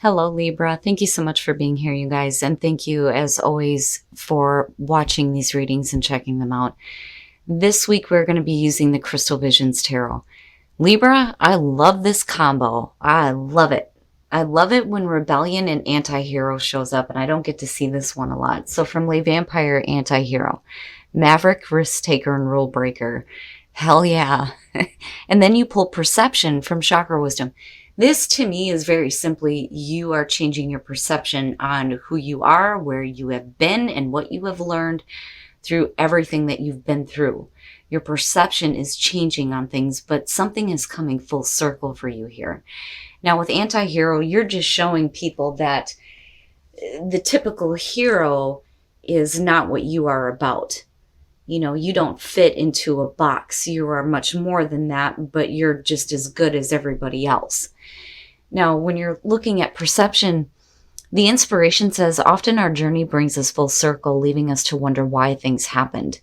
Hello, Libra. Thank you so much for being here, you guys. And thank you, as always, for watching these readings and checking them out. This week, we're going to be using the Crystal Visions Tarot. Libra, I love this combo. I love it. I love it when rebellion and anti-hero shows up, and I don't get to see this one a lot. So from Lay Vampire, anti-hero. Maverick, risk taker, and rule breaker. Hell yeah. And then you pull perception from Chakra Wisdom. This to me is very simply you are changing your perception on who you are, where you have been, and what you have learned through everything that you've been through. Your perception is changing on things, but something is coming full circle for you here. Now with anti-hero, you're just showing people that the typical hero is not what you are about. You know, you don't fit into a box. You are much more than that, but you're just as good as everybody else. Now, when you're looking at perception, the inspiration says, often our journey brings us full circle, leaving us to wonder why things happened.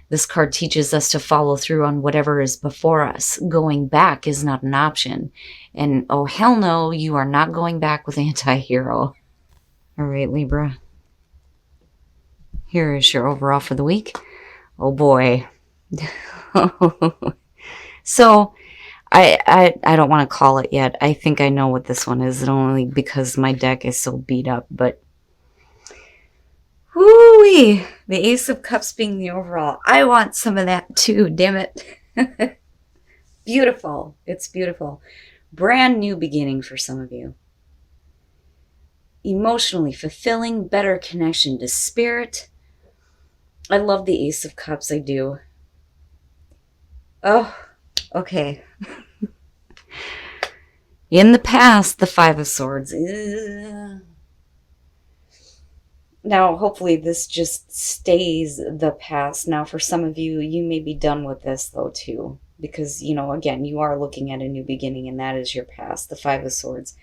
This card teaches us to follow through on whatever is before us. Going back is not an option. And oh, hell no, you are not going back with anti-hero. All right, Libra. Here is your overall for the week. Oh boy. So I don't want to call it yet. I think I know what this one is, only because my deck is so beat up, but whoo-wee, the Ace of Cups being the overall. I want some of that too, damn it. Beautiful. It's beautiful. Brand new beginning for some of you. Emotionally fulfilling, better connection to spirit. I love the Ace of Cups, I do. Oh, okay. In the past, the Five of Swords. Now, hopefully this just stays the past. Now, for some of you, you may be done with this, though, too. Because, you know, again, you are looking at a new beginning, and that is your past, the Five of Swords.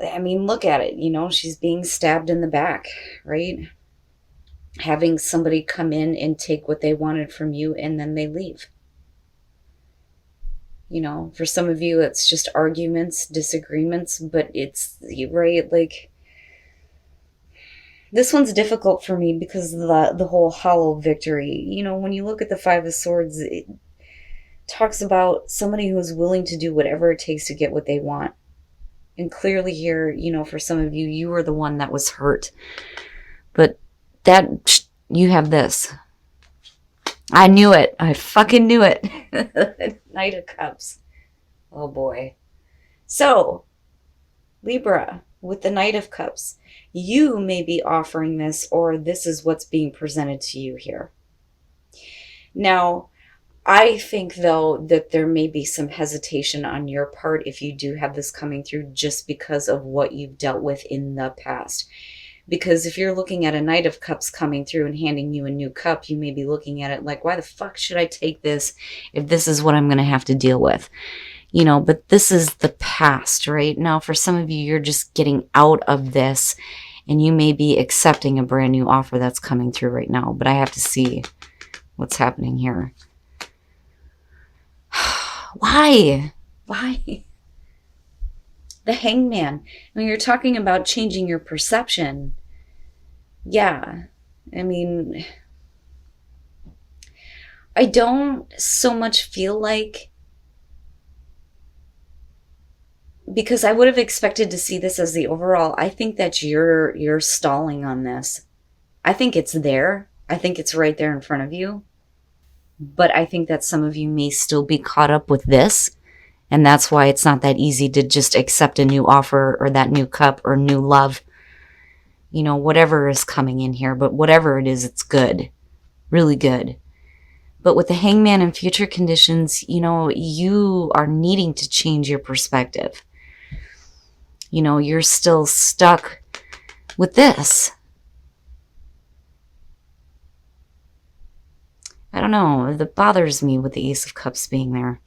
I mean, look at it. You know, she's being stabbed in the back, right? Having somebody come in and take what they wanted from you, and then they leave. You know, for some of you, it's just arguments, disagreements, but it's, right, like, this one's difficult for me because of the whole hollow victory. You know, when you look at the Five of Swords, it talks about somebody who's willing to do whatever it takes to get what they want. And clearly here, you know, for some of you, you were the one that was hurt. But that, you have this. I knew it. I fucking knew it. Knight of Cups. Oh boy. So, Libra, with the Knight of Cups, you may be offering this, or this is what's being presented to you here. Now, I think, though, that there may be some hesitation on your part if you do have this coming through, just because of what you've dealt with in the past. Because if you're looking at a Knight of Cups coming through and handing you a new cup, you may be looking at it like, why the fuck should I take this if this is what I'm going to have to deal with? You know, but this is the past, right? Now, for some of you, you're just getting out of this, and you may be accepting a brand new offer that's coming through right now. But I have to see what's happening here. Why? Why? The Hangman. When you're talking about changing your perception, yeah, I mean, I don't so much feel like, because I would have expected to see this as the overall. I think that you're stalling on this. I think it's there. I think it's right there in front of you. But I think that some of you may still be caught up with this. And that's why it's not that easy to just accept a new offer or that new cup or new love. You know, whatever is coming in here. But whatever it is, it's good. Really good. But with the Hangman and future conditions, you know, you are needing to change your perspective. You know, you're still stuck with this. I don't know. That bothers me with the Ace of Cups being there.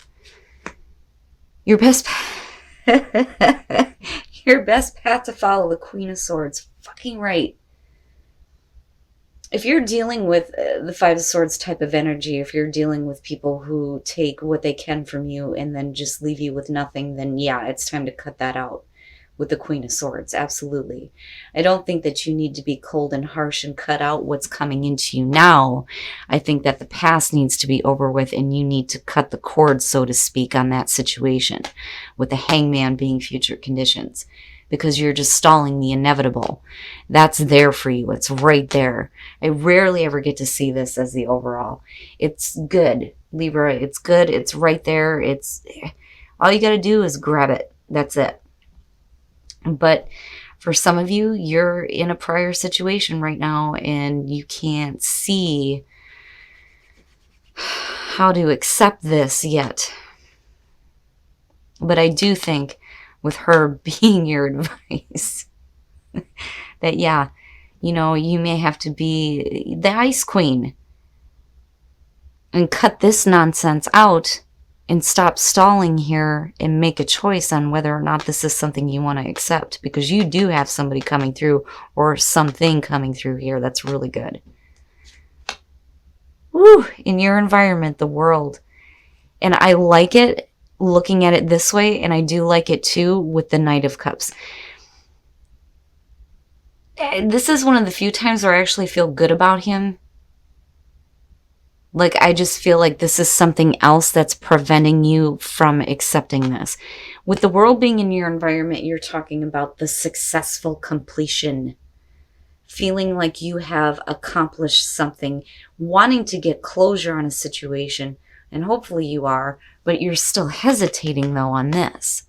Your best your best path to follow, the Queen of Swords. Fucking right. If you're dealing with the Five of Swords type of energy, if you're dealing with people who take what they can from you and then just leave you with nothing, then yeah, it's time to cut that out. with the Queen of Swords. Absolutely. I don't think that you need to be cold and harsh and cut out what's coming into you now. I think that the past needs to be over with, and you need to cut the cord, so to speak, on that situation, with the Hangman being future conditions, because you're just stalling the inevitable. That's there for you. It's right there. I rarely ever get to see this as the overall. It's good, Libra. It's good. It's right there. It's all you got to do is grab it. That's it. But for some of you, you're in a prior situation right now and you can't see how to accept this yet. But I do think with her being your advice that, yeah, you know, you may have to be the Ice Queen and cut this nonsense out and stop stalling here and make a choice on whether or not this is something you want to accept, because you do have somebody coming through or something coming through here that's really good. Woo! In your environment, the world. And I like it looking at it this way, and I do like it too with the Knight of Cups. This is one of the few times where I actually feel good about him. Like, I just feel like this is something else that's preventing you from accepting this. With the world being in your environment, you're talking about the successful completion. Feeling like you have accomplished something. Wanting to get closure on a situation. And hopefully you are. But you're still hesitating, though, on this.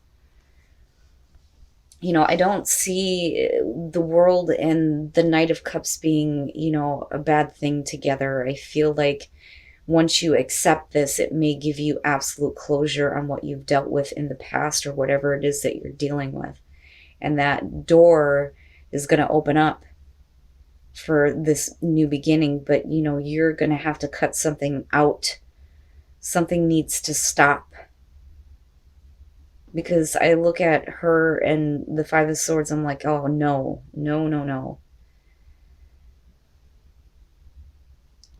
You know, I don't see the world and the Knight of Cups being, you know, a bad thing together. I feel like once you accept this, it may give you absolute closure on what you've dealt with in the past or whatever it is that you're dealing with. And that door is going to open up for this new beginning. But, you know, you're going to have to cut something out. Something needs to stop. Because I look at her and the Five of Swords, I'm like, oh, no, no, no, no.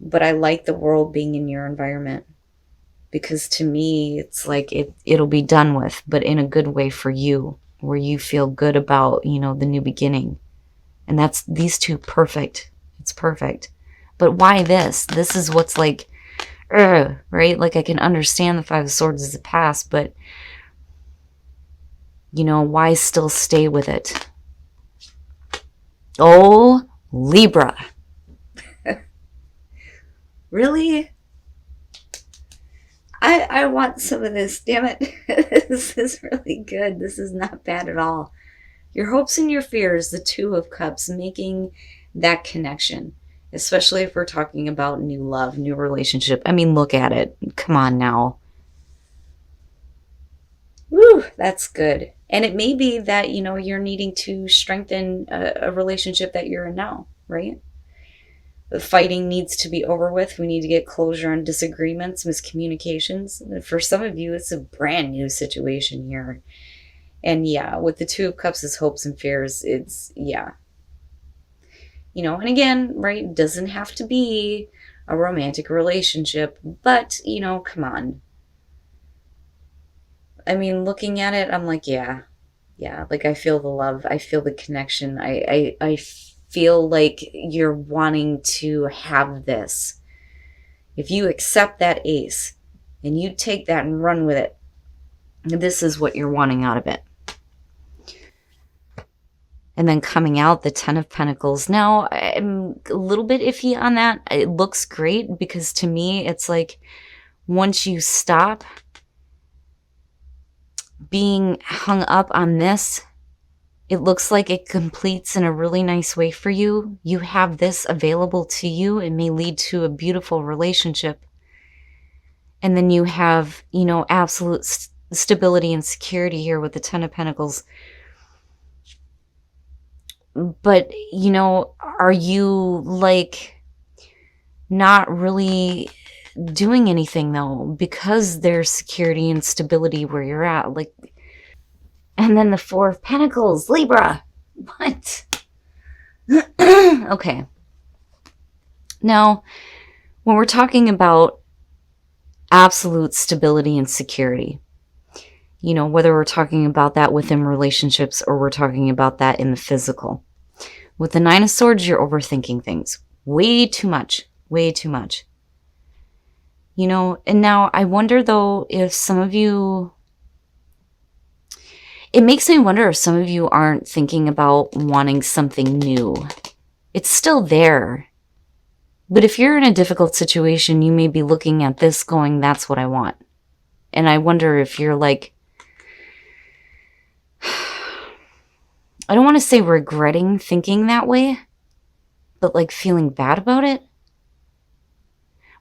But I like the world being in your environment. Because to me, it's like it'll be done with, but in a good way for you. Where you feel good about, you know, the new beginning. And that's these two perfect. It's perfect. But why this? This is what's like, right? Like, I can understand the Five of Swords as the past, but you know, why still stay with it? Oh, Libra. Really? I want some of this, damn it. This is really good. This is not bad at all. Your hopes and your fears, the Two of Cups, making that connection. Especially if we're talking about new love, new relationship. I mean, look at it. Come on now. Woo, that's good. And it may be that, you know, you're needing to strengthen a relationship that you're in now, right? The fighting needs to be over with. We need to get closure on disagreements, miscommunications. For some of you, it's a brand new situation here. And yeah, with the Two of Cups as hopes and fears, it's, yeah. You know, and again, right, it doesn't have to be a romantic relationship, but, you know, come on. I mean, looking at it, I'm like, yeah, like I feel the love. I feel the connection. I feel like you're wanting to have this. If you accept that ace and you take that and run with it, this is what you're wanting out of it. And then coming out, the Ten of Pentacles. Now, I'm a little bit iffy on that. It looks great because to me, it's like once you stop being hung up on this, it looks like it completes in a really nice way for you. You have this available to you. It may lead to a beautiful relationship. And then you have, you know, absolute stability and security here with the Ten of Pentacles. But, you know, are you like not really doing anything though, because there's security and stability where you're at? Like, and then the Four of Pentacles, Libra. What? Okay. Now, when we're talking about absolute stability and security, You know, whether we're talking about that within relationships or we're talking about that in the physical. With the Nine of Swords, you're overthinking things way too much, way too much. You know, and now I wonder though if some of you, it makes me wonder if some of you aren't thinking about wanting something new. It's still there. But if you're in a difficult situation, you may be looking at this going, that's what I want. And I wonder if you're like, I don't want to say regretting thinking that way, but like feeling bad about it.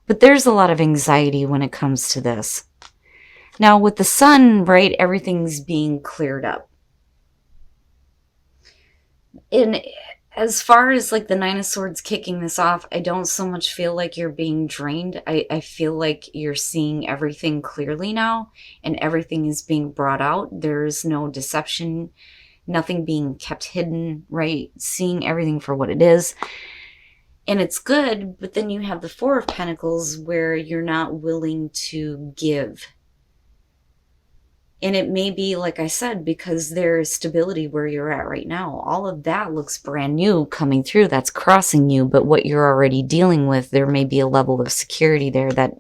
But there's a lot of anxiety when it comes to this. Now with the sun, right, everything's being cleared up. And as far as like the Nine of Swords kicking this off, I don't so much feel like you're being drained. I feel like you're seeing everything clearly now and everything is being brought out. There's no deception, nothing being kept hidden, right? Seeing everything for what it is. And it's good, but then you have the Four of Pentacles where you're not willing to give. And it may be, like I said, because there is stability where you're at right now. All of that looks brand new coming through. That's crossing you. But what you're already dealing with, there may be a level of security there that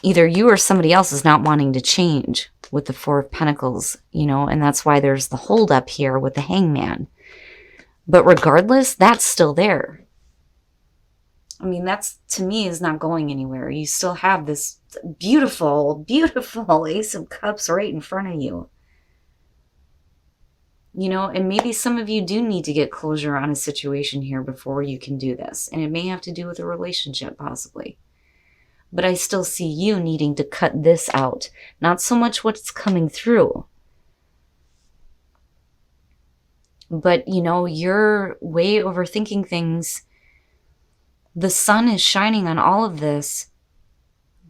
either you or somebody else is not wanting to change with the Four of Pentacles, you know, and that's why there's the holdup here with the Hangman. But regardless, that's still there. I mean, that's, to me, is not going anywhere. You still have this beautiful, beautiful Ace of Cups right in front of you. You know, and maybe some of you do need to get closure on a situation here before you can do this. And it may have to do with a relationship, possibly. But I still see you needing to cut this out. Not so much what's coming through. But, you know, you're way overthinking things. The sun is shining on all of this,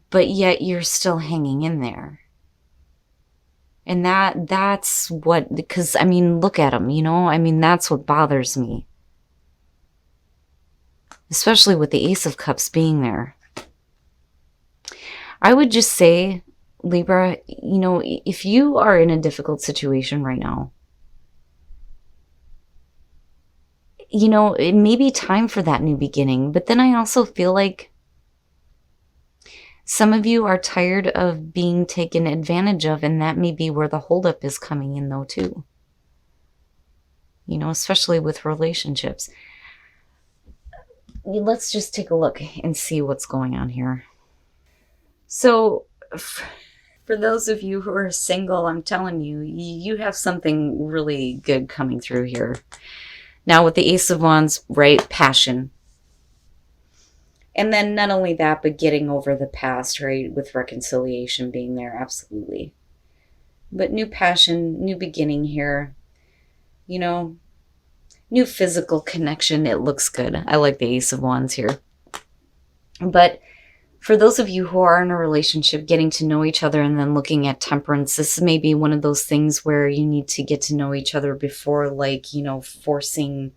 but yet you're still hanging in there. And that's what, because, I mean, look at them, you know? I mean, that's what bothers me. Especially with the Ace of Cups being there. I would just say, Libra, you know, if you are in a difficult situation right now, you know, it may be time for that new beginning. But then I also feel like some of you are tired of being taken advantage of, and that may be where the holdup is coming in though too. You know, especially with relationships. Let's just take a look and see what's going on here. So for those of you who are single, I'm telling you, you have something really good coming through here. Now with the Ace of Wands, right, passion. And then not only that, but getting over the past, right, with reconciliation being there, absolutely. But new passion, new beginning here, you know, new physical connection, it looks good. I like the Ace of Wands here. But for those of you who are in a relationship, getting to know each other and then looking at Temperance, this may be one of those things where you need to get to know each other before, like, you know, forcing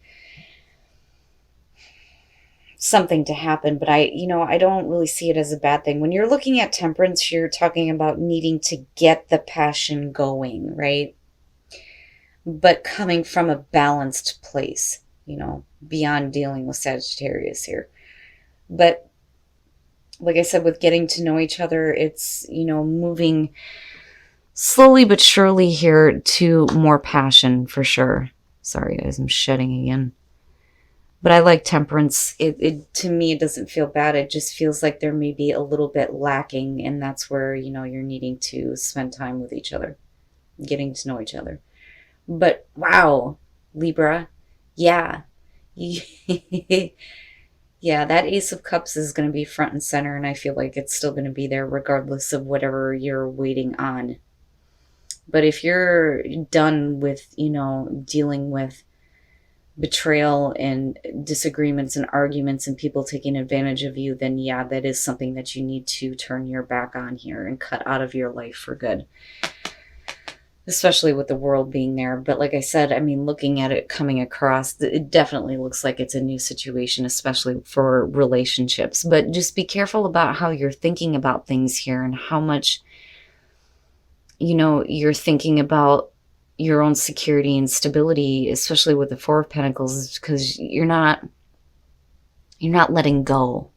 something to happen. But I don't really see it as a bad thing. When you're looking at Temperance, you're talking about needing to get the passion going, right? But coming from a balanced place, you know, beyond dealing with Sagittarius here. But like I said, with getting to know each other, it's, you know, moving slowly but surely here to more passion for sure. Sorry, guys, I'm shedding again. But I like Temperance. It to me, it doesn't feel bad. It just feels like there may be a little bit lacking, and that's where, you know, you're needing to spend time with each other, getting to know each other. But wow, Libra, yeah. Yeah, that Ace of Cups is going to be front and center, and I feel like it's still going to be there regardless of whatever you're waiting on. But if you're done with, you know, dealing with betrayal and disagreements and arguments and people taking advantage of you, then yeah, that is something that you need to turn your back on here and cut out of your life for good. Especially with the world being there. But like I said, I mean, looking at it coming across, it definitely looks like it's a new situation, especially for relationships. But just be careful about how you're thinking about things here and how much you know, you're thinking about your own security and stability, especially with the Four of Pentacles, because you're not letting go.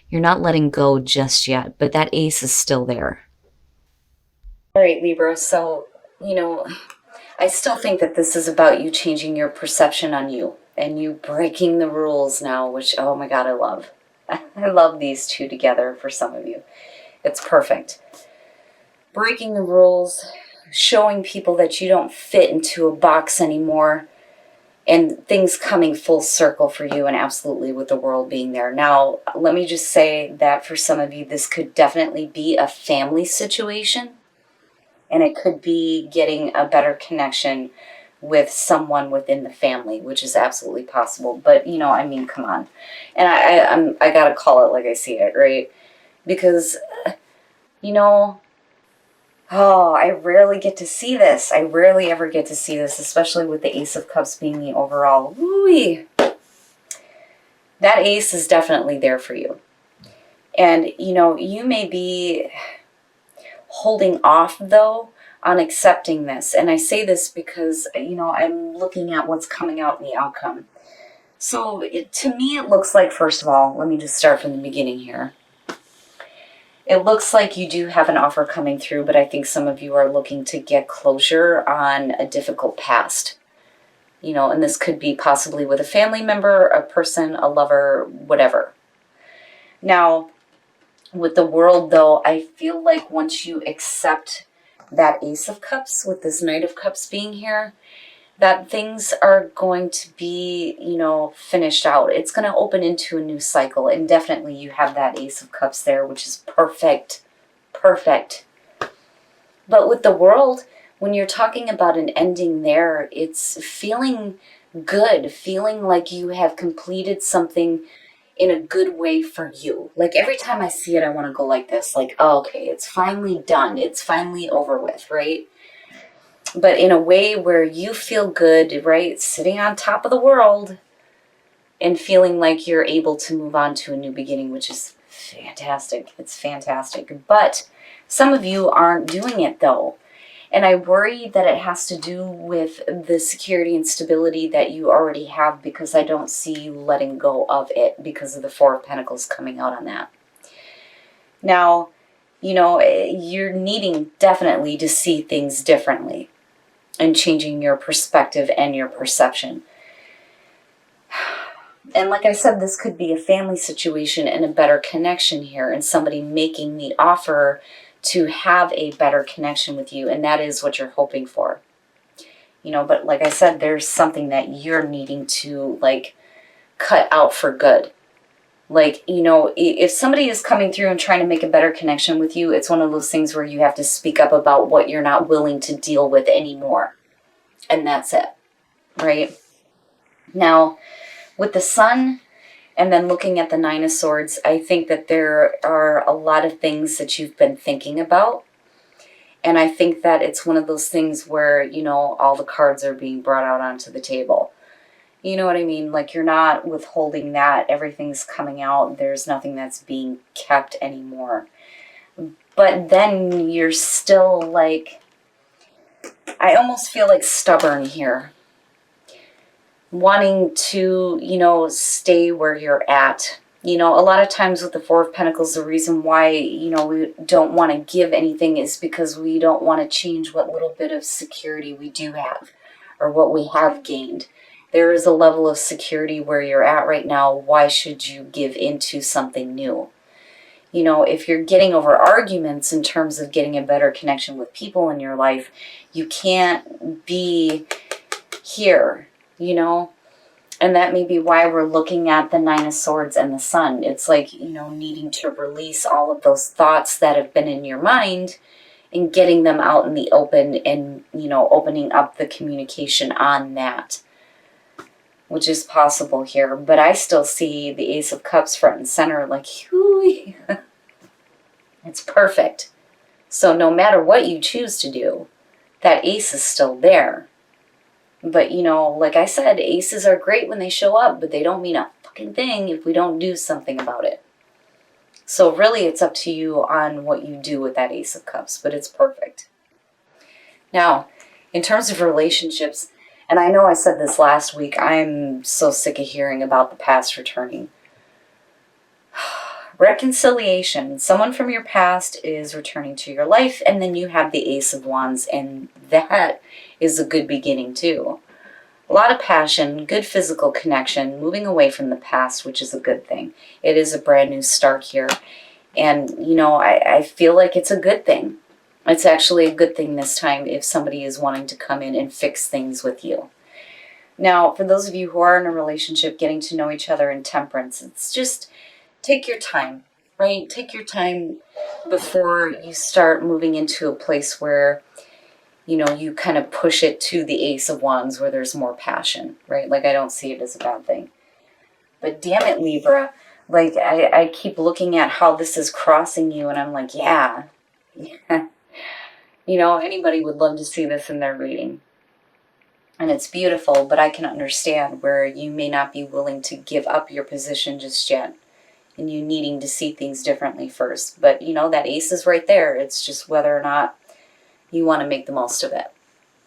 You're not letting go just yet, but that ace is still there. All right, Libra. So, you know, I still think that this is about you changing your perception on you and you breaking the rules now, which, oh my God, I love. I love these two together for some of you. It's perfect. Breaking the rules, showing people that you don't fit into a box anymore, and things coming full circle for you, and absolutely with the world being there. Now, let me just say that for some of you, this could definitely be a family situation, and it could be getting a better connection with someone within the family, which is absolutely possible. But, you know, I mean, come on. And I gotta call it like I see it, right? Because, you know, oh, I rarely get to see this. I rarely ever get to see this, especially with the Ace of Cups being the overall. Woo-wee. That ace is definitely there for you. And, you know, you may be holding off, though, on accepting this. And I say this because, you know, I'm looking at what's coming out in the outcome. So to me, it looks like, first of all, let me just start from the beginning here. It looks like you do have an offer coming through, but I think some of you are looking to get closure on a difficult past. You know, and this could be possibly with a family member, a person, a lover, whatever. Now, with the world, though, I feel like once you accept that Ace of Cups with this Knight of Cups being here, that things are going to be, you know, finished out. It's going to open into a new cycle. And definitely you have that Ace of Cups there, which is perfect. Perfect. But with the world, when you're talking about an ending there, it's feeling good, feeling like you have completed something in a good way for you. Like every time I see it, I want to go like this, like, oh, okay, it's finally done. It's finally over with, right? But in a way where you feel good, right? Sitting on top of the world and feeling like you're able to move on to a new beginning, which is fantastic. It's fantastic. But some of you aren't doing it, though. And I worry that it has to do with the security and stability that you already have, because I don't see you letting go of it because of the Four of Pentacles coming out on that. Now, you know, you're needing definitely to see things differently and changing your perspective and your perception. And like I said, this could be a family situation and a better connection here, and somebody making the offer to have a better connection with you, and that is what you're hoping for. You know, but like I said, there's something that you're needing to, like, cut out for good. Like, you know, if somebody is coming through and trying to make a better connection with you, it's one of those things where you have to speak up about what you're not willing to deal with anymore. And that's it, right? Now, with the Sun, and then looking at the Nine of Swords, I think that there are a lot of things that you've been thinking about. And I think that it's one of those things where, you know, all the cards are being brought out onto the table. You know what I mean? Like, you're not withholding that. Everything's coming out. There's nothing that's being kept anymore. But then you're still, like, I almost feel like stubborn here. Wanting to, you know, stay where you're at. You know, a lot of times with the Four of Pentacles, the reason why, you know, we don't want to give anything is because we don't want to change what little bit of security we do have, or what we have gained. There is a level of security where you're at right now. Why should you give into something new? You know, if you're getting over arguments in terms of getting a better connection with people in your life, you can't be here, you know? And that may be why we're looking at the Nine of Swords and the Sun. It's like, you know, needing to release all of those thoughts that have been in your mind and getting them out in the open, and, you know, opening up the communication on that, which is possible here. But I still see the Ace of Cups front and center, like, whoo, it's perfect. So no matter what you choose to do, that ace is still there. But, you know, like I said, aces are great when they show up, but they don't mean a fucking thing if we don't do something about it. So really, it's up to you on what you do with that Ace of Cups, but it's perfect. Now, in terms of relationships, and I know I said this last week, I'm so sick of hearing about the past returning. Reconciliation. Someone from your past is returning to your life, and then you have the Ace of Wands, and that is a good beginning too. A lot of passion, good physical connection, moving away from the past, which is a good thing. It is a brand new start here. And, you know, I feel like it's a good thing. It's actually a good thing this time if somebody is wanting to come in and fix things with you. Now, for those of you who are in a relationship, getting to know each other in temperance, it's just take your time, right? Take your time before you start moving into a place where, you know, you kind of push it to the Ace of Wands where there's more passion, right? Like, I don't see it as a bad thing. But damn it, Libra. Like, I keep looking at how this is crossing you, and I'm like, yeah. You know, anybody would love to see this in their reading. And it's beautiful, but I can understand where you may not be willing to give up your position just yet. And you needing to see things differently first. But, you know, that ace is right there. It's just whether or not you want to make the most of it.